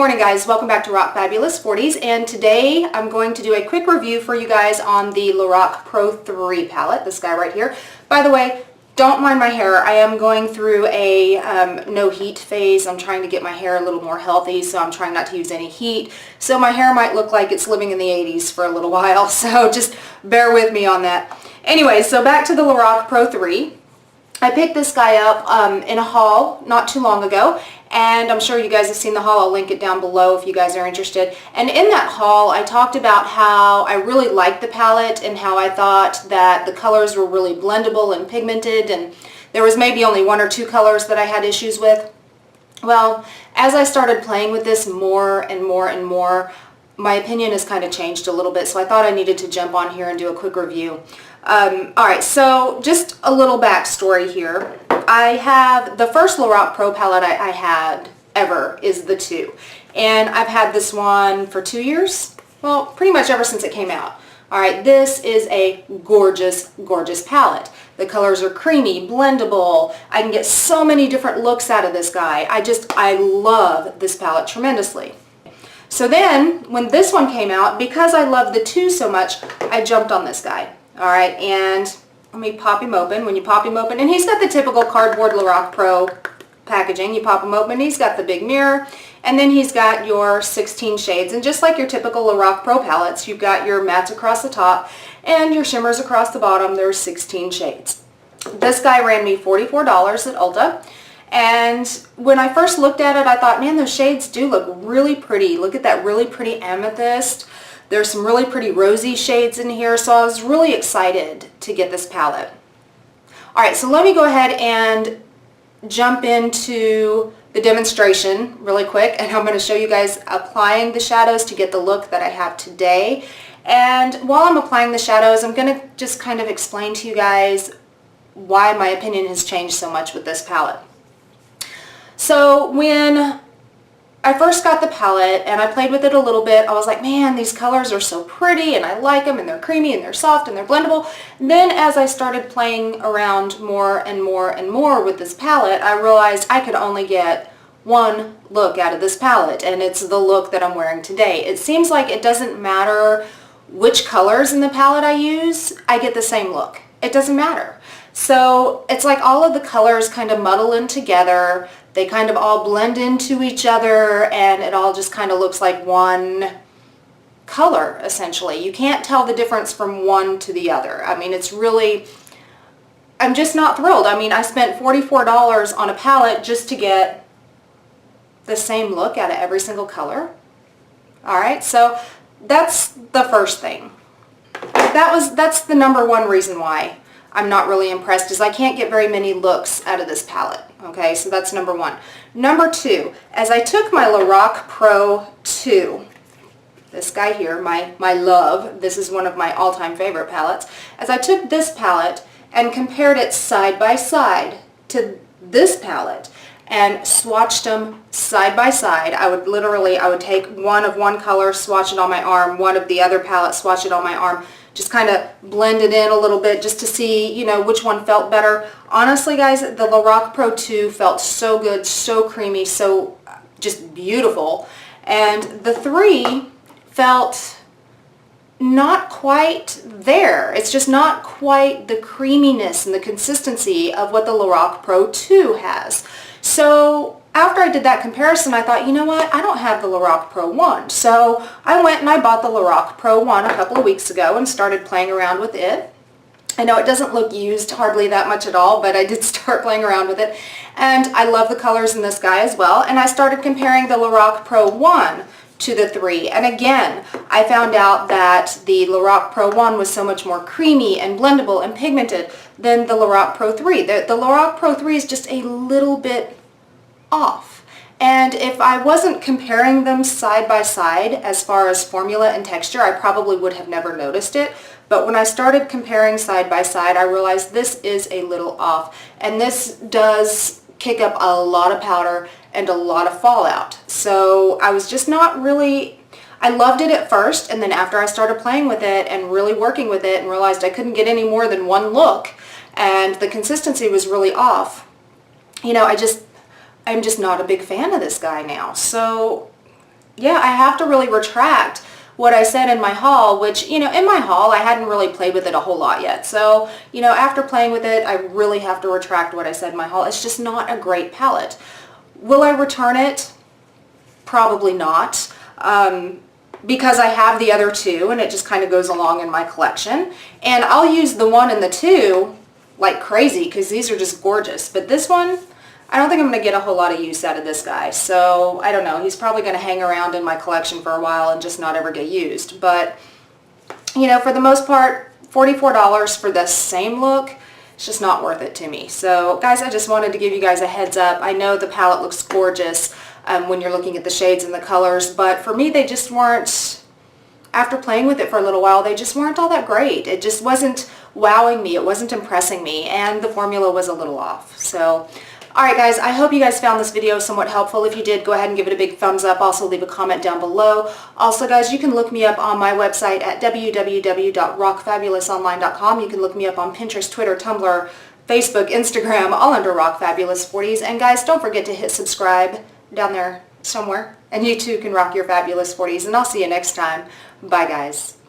Morning guys, welcome back to Rock Fabulous 40s, and today I'm going to do a quick review for you guys on the Lorac Pro 3 palette, this guy right here. By the way, don't mind my hair. I am going through a no heat phase. I'm trying to get my hair a little more healthy, so I'm trying not to use any heat. So my hair might look like it's living in the 80s for a little while, so just bear with me on that. Anyway, so back to the Lorac Pro 3. I picked this guy up in a haul not too long ago, and I'm sure you guys have seen the haul. I'll link it down below if you guys are interested. And in that haul, I talked about how I really liked the palette and how I thought that the colors were really blendable and pigmented, and there was maybe only one or two colors that I had issues with. Well, as I started playing with this more and more and more, my opinion has kind of changed a little bit, so I thought I needed to jump on here and do a quick review. Alright, so just a little backstory here. I have the first Lorac Pro palette I had ever is the 2. And I've had this one for 2 years. Well, pretty much ever since it came out. Alright, this is a gorgeous, gorgeous palette. The colors are creamy, blendable. I can get so many different looks out of this guy. I love this palette tremendously. So then, when this one came out, because I love the 2 so much, I jumped on this guy. Alright, and let me pop him open. When you pop him open, and he's got the typical cardboard Lorac Pro packaging. You pop him open, he's got the big mirror, and then he's got your 16 shades. And just like your typical Lorac Pro palettes, you've got your mattes across the top and your shimmers across the bottom. There's 16 shades. This guy ran me $44 at Ulta. And when I first looked at it, I thought, man, those shades do look really pretty. Look at that really pretty amethyst. There's some really pretty rosy shades in here, so I was really excited to get this palette. Alright, so let me go ahead and jump into the demonstration really quick, and I'm going to show you guys applying the shadows to get the look that I have today. And while I'm applying the shadows, I'm going to just kind of explain to you guys why my opinion has changed so much with this palette. So when I first got the palette and I played with it a little bit, I was like, man, these colors are so pretty and I like them and they're creamy and they're soft and they're blendable. And then as I started playing around more and more and more with this palette, I realized I could only get one look out of this palette, and it's the look that I'm wearing today. It seems like it doesn't matter which colors in the palette I use, I get the same look. It doesn't matter. So it's like all of the colors kind of muddle in together. They kind of all blend into each other, and it all just kind of looks like one color, essentially. You can't tell the difference from one to the other. I mean, it's really, I'm just not thrilled. I mean, I spent $44 on a palette just to get the same look out of every single color. Alright, so that's the first thing. That's the number one reason why I'm not really impressed, is I can't get very many looks out of this palette. Okay, so that's number one. Number two, as I took my Lorac Pro 2, this guy here, my love, this is one of my all-time favorite palettes, as I took this palette and compared it side by side to this palette and swatched them side by side, I would take one of one color, swatch it on my arm, one of the other palette, swatch it on my arm, just kind of blend it in a little bit just to see, you know, which one felt better. Honestly, guys, the Lorac Pro 2 felt so good, so creamy, so just beautiful. And the 3 felt not quite there. It's just not quite the creaminess and the consistency of what the Lorac Pro 2 has. So after I did that comparison, I thought, you know what, I don't have the Lorac Pro 1. So I went and I bought the Lorac Pro 1 a couple of weeks ago and started playing around with it. I know it doesn't look used hardly that much at all, but I did start playing around with it. And I love the colors in this guy as well. And I started comparing the Lorac Pro 1 to the 3. And again, I found out that the Lorac Pro 1 was so much more creamy and blendable and pigmented than the Lorac Pro 3. The Lorac Pro 3 is just a little bit off. And if I wasn't comparing them side by side as far as formula and texture, I probably would have never noticed it. But when I started comparing side by side, I realized this is a little off. And this does kick up a lot of powder and a lot of fallout. So I was just not really, I loved it at first, and then after I started playing with it and really working with it and realized I couldn't get any more than one look and the consistency was really off, you know, I'm just not a big fan of this guy now. So yeah, I have to really retract what I said in my haul, which, you know, in my haul, I hadn't really played with it a whole lot yet. So, you know, after playing with it, I really have to retract what I said in my haul. It's just not a great palette. Will I return it? Probably not. Because I have the other two and it just kind of goes along in my collection. And I'll use the 1 and the 2 like crazy because these are just gorgeous. But this one, I don't think I'm going to get a whole lot of use out of this guy. So, I don't know. He's probably going to hang around in my collection for a while and just not ever get used. But, you know, for the most part, $44 for the same look, it's just not worth it to me. So, guys, I just wanted to give you guys a heads up. I know the palette looks gorgeous when you're looking at the shades and the colors, but for me, they just weren't, after playing with it for a little while, they just weren't all that great. It just wasn't wowing me. It wasn't impressing me, and the formula was a little off. So, alright guys, I hope you guys found this video somewhat helpful. If you did, go ahead and give it a big thumbs up. Also leave a comment down below. Also guys, you can look me up on my website at www.rockfabulousonline.com. You can look me up on Pinterest, Twitter, Tumblr, Facebook, Instagram, all under rockfabulous40s. And guys, don't forget to hit subscribe down there somewhere. And you too can rock your fabulous 40s. And I'll see you next time. Bye guys.